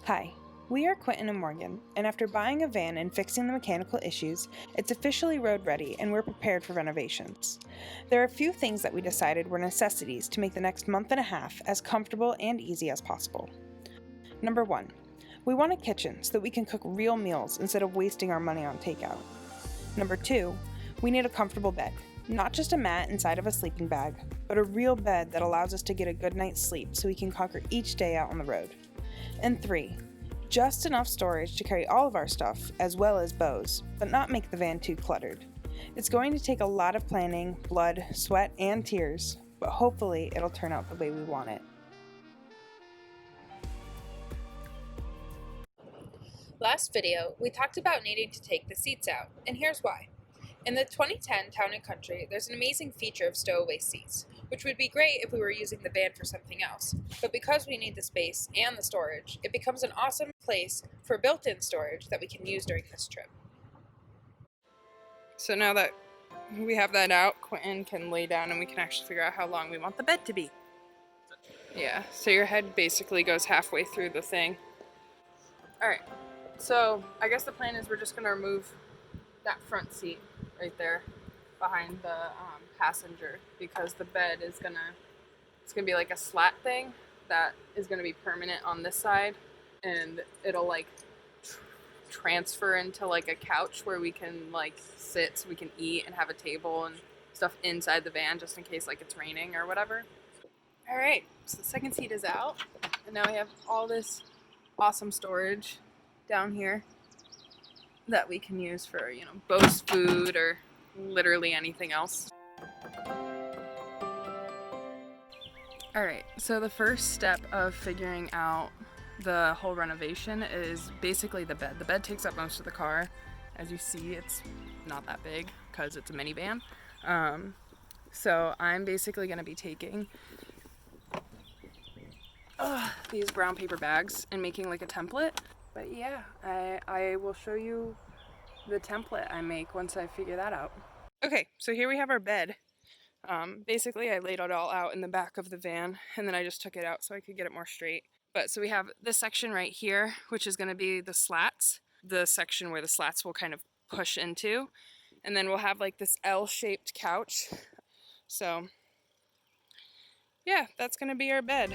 Hi, we are Quentin and Morgan, and after buying a van and fixing the mechanical issues, it's officially road ready and we're prepared for renovations. There are a few things that we decided were necessities to make the next month and a half as comfortable and easy as possible. Number 1, we want a kitchen so that we can cook real meals instead of wasting our money on takeout. Number 2, we need a comfortable bed, not just a mat inside of a sleeping bag, but a real bed that allows us to get a good night's sleep so we can conquer each day out on the road. And 3, just enough storage to carry all of our stuff, as well as bows, but not make the van too cluttered. It's going to take a lot of planning, blood, sweat, and tears, but hopefully it'll turn out the way we want it. Last video, we talked about needing to take the seats out, and here's why. In the 2010 Town & Country, there's an amazing feature of stowaway seats, which would be great if we were using the van for something else. But because we need the space and the storage, it becomes an awesome place for built-in storage that we can use during this trip. So now that we have that out, Quentin can lay down and we can actually figure out how long we want the bed to be. Yeah, so your head basically goes halfway through the thing. Alright, so I guess the plan is we're just going to remove that front seat right there behind the passenger, because the bed is gonna be like a slat thing that is gonna be permanent on this side, and it'll like transfer into like a couch where we can like sit so we can eat and have a table and stuff inside the van just in case like it's raining or whatever. All right, so the second seat is out, and now we have all this awesome storage down here that we can use for, you know, Bo's food or literally anything else. Alright, so the first step of figuring out the whole renovation is basically the bed. The bed takes up most of the car. As you see, it's not that big because it's a minivan. So I'm basically going to be taking these brown paper bags and making like a template. But yeah, I will show you the template I make once I figure that out. Okay, so here we have our bed. Basically, I laid it all out in the back of the van, and then I just took it out so I could get it more straight. But so we have this section right here, which is going to be the slats, the section where the slats will kind of push into. And then we'll have like this L-shaped couch. So yeah, that's going to be our bed.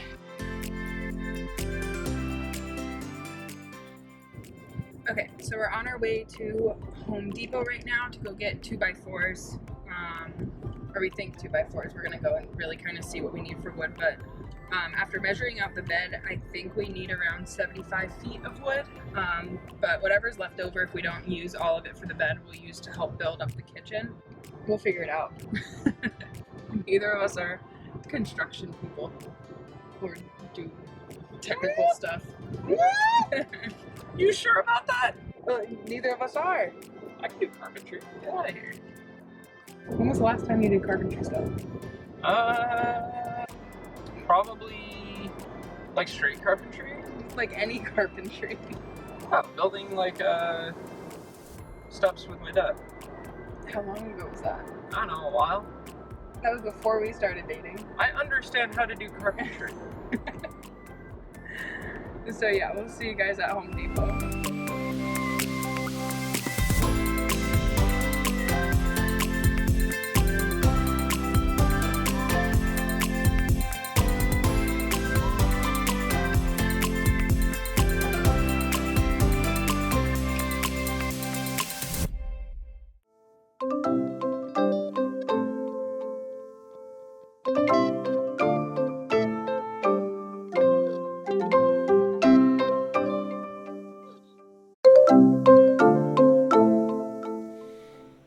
Okay, so we're on our way to Home Depot right now to go get 2x4s, or we think 2x4s. We're gonna go and really kind of see what we need for wood, but after measuring out the bed, I think we need around 75 feet of wood, but whatever's left over, if we don't use all of it for the bed, we'll use to help build up the kitchen. We'll figure it out. Neither of us are construction people or do technical stuff. You sure about that? Neither of us are. I can do carpentry. Get out of here. When was the last time you did carpentry stuff? Probably like straight carpentry. Like any carpentry. Yeah, building like steps with my dad. How long ago was that? I don't know, a while. That was before we started dating. I understand how to do carpentry. So yeah, we'll see you guys at Home Depot.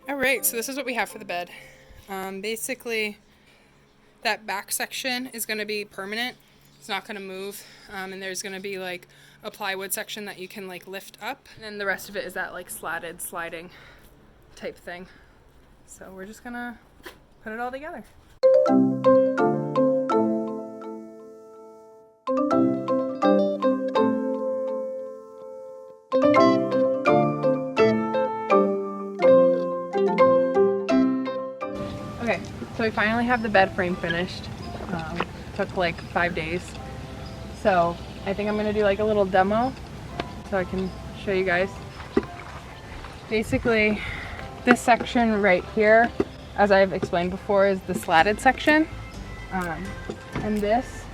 Alright, so this is what we have for the bed. Basically, that back section is going to be permanent. It's not going to move. And there's going to be like a plywood section that you can like lift up. And then the rest of it is that like slatted, sliding type thing. So we're just going to put it all together. Okay, so we finally have the bed frame finished. Took like 5 days. So I think I'm gonna do like a little demo so I can show you guys. Basically, this section right here, as I've explained before, is the slatted section. And this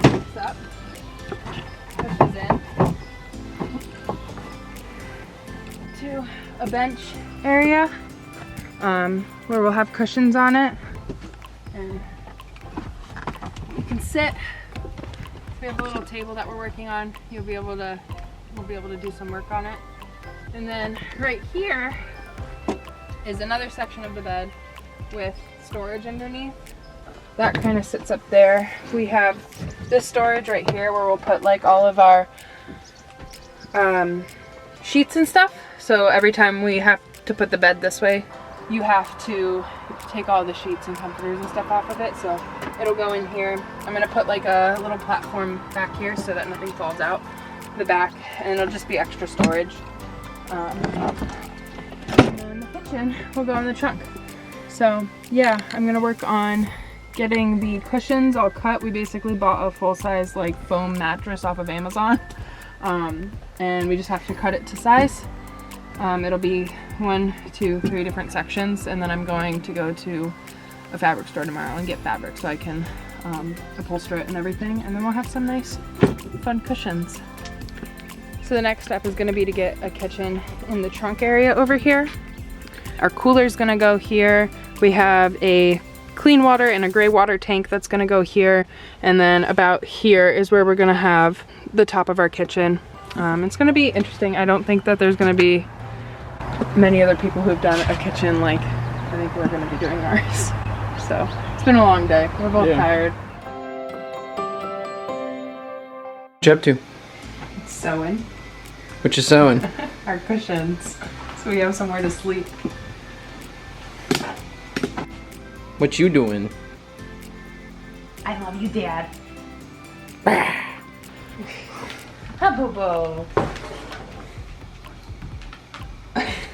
lifts up, pushes in to a bench area where we'll have cushions on it, and you can sit. We have a little table that we're working on. We'll be able to do some work on it. And then right here is another section of the bed with storage underneath. That kind of sits up there. We have this storage right here where we'll put like all of our sheets and stuff. So every time we have to put the bed this way, you have to take all the sheets and comforters and stuff off of it. So it'll go in here. I'm gonna put like a little platform back here so that nothing falls out the back, and it'll just be extra storage. And then the kitchen will go in the trunk. So yeah, I'm gonna work on getting the cushions all cut. We basically bought a full-size like foam mattress off of Amazon, and we just have to cut it to size. It'll be 1, 2, 3 different sections, and then I'm going to go to a fabric store tomorrow and get fabric so I can upholster it and everything, and then we'll have some nice fun cushions. So the next step is going to be to get a kitchen in the trunk area over here. Our cooler is going to go here. We have a clean water and a gray water tank that's going to go here, and then about here is where we're going to have the top of our kitchen. It's going to be interesting. I don't think that there's going to be many other people who've done a kitchen like I think we're going to be doing ours. So it's been a long day. We're both tired. What you up to? Sewing. What you sewing? Our cushions, so we have somewhere to sleep. What you doing? I love you, Dad. Bobo.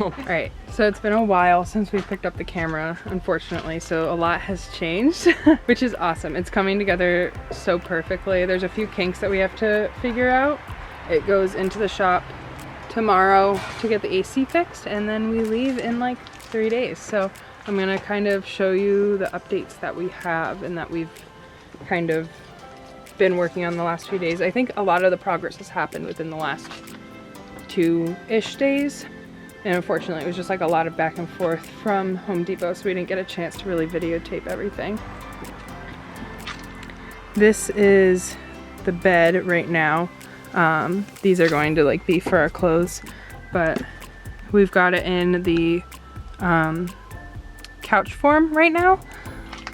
Alright, so it's been a while since we picked up the camera, unfortunately, so a lot has changed, which is awesome. It's coming together so perfectly. There's a few kinks that we have to figure out. It goes into the shop tomorrow to get the AC fixed, and then we leave in like 3 days. So I'm gonna kind of show you the updates that we have and that we've kind of been working on the last few days. I think a lot of the progress has happened within the last 2-ish days. And unfortunately, it was just like a lot of back and forth from Home Depot, so we didn't get a chance to really videotape everything. This is the bed right now. These are going to like be for our clothes, but we've got it in the couch form right now.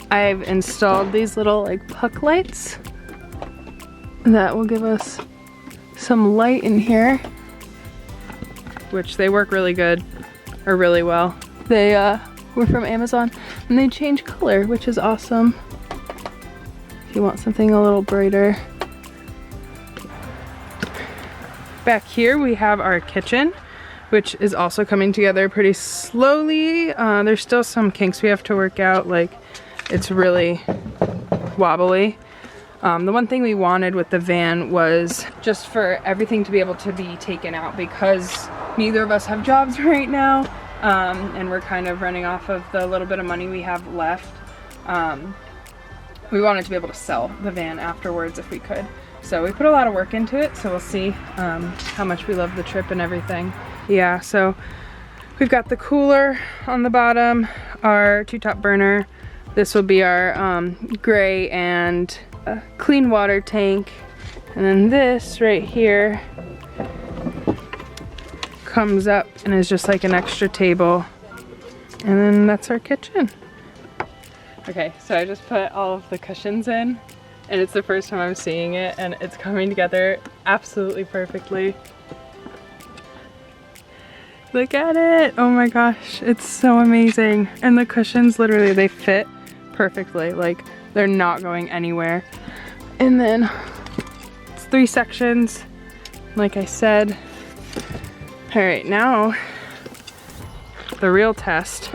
I've installed these little like puck lights that will give us some light in here, which they work really good, or really well. They were from Amazon, and they change color, which is awesome if you want something a little brighter. Back here we have our kitchen, which is also coming together pretty slowly. There's still some kinks we have to work out, like it's really wobbly. The one thing we wanted with the van was just for everything to be able to be taken out, because neither of us have jobs right now, and we're kind of running off of the little bit of money we have left. We wanted to be able to sell the van afterwards if we could. So we put a lot of work into it, so we'll see how much we love the trip and everything. Yeah, so we've got the cooler on the bottom, our 2-top burner. This will be our gray and clean water tank, and then this right here comes up and is just like an extra table, and then that's our kitchen. Okay, so I just put all of the cushions in, and it's the first time I'm seeing it, and it's coming together absolutely perfectly. Look at it! Oh my gosh, it's so amazing. And the cushions, literally, they fit perfectly. Like, they're not going anywhere. And then it's 3 sections, like I said. All right, now the real test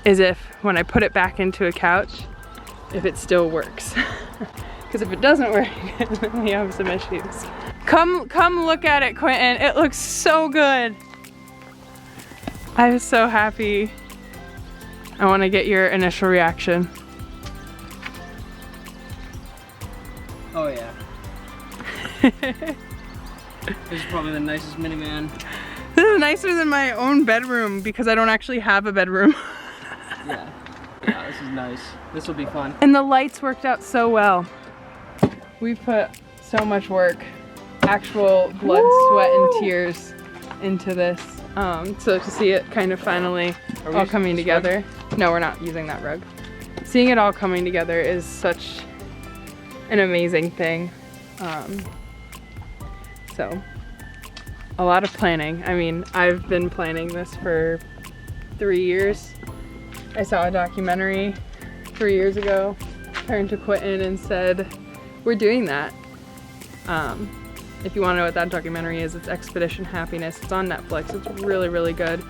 is if when I put it back into a couch, if it still works. Because Because if it doesn't work, then we have some issues. Come look at it, Quentin. It looks so good. I'm so happy. I want to get your initial reaction. Oh yeah. This is probably the nicest minivan. This is nicer than my own bedroom because I don't actually have a bedroom. Yeah. Yeah, this is nice. This will be fun. And the lights worked out so well. We put so much work, actual blood, sweat, and tears into this. So to see it kind of finally all coming together. No, we're not using that rug. Seeing it all coming together is such an amazing thing. So a lot of planning. I mean, I've been planning this for 3 years. I saw a documentary 3 years ago, turned to Quentin and said, we're doing that. If you want to know what that documentary is, it's Expedition Happiness. It's on Netflix. It's really, really good.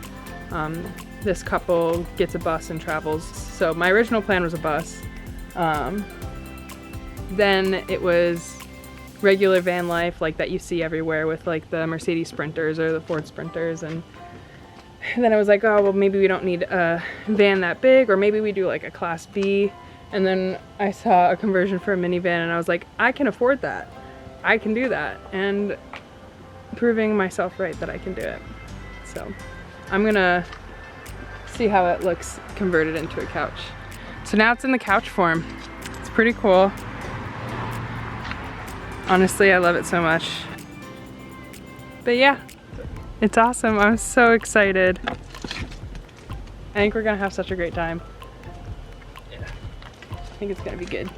This couple gets a bus and travels. So my original plan was a bus. Then it was regular van life like that you see everywhere with like the Mercedes Sprinters or the Ford Sprinters. And then I was like, oh, well, maybe we don't need a van that big, or maybe we do like a Class B. And then I saw a conversion for a minivan and I was like, I can afford that. I can do that. And proving myself right that I can do it. So I'm gonna see how it looks converted into a couch. So now it's in the couch form. It's pretty cool. Honestly, I love it so much. But yeah, it's awesome. I'm so excited. I think we're gonna have such a great time. Yeah. I think it's gonna be good.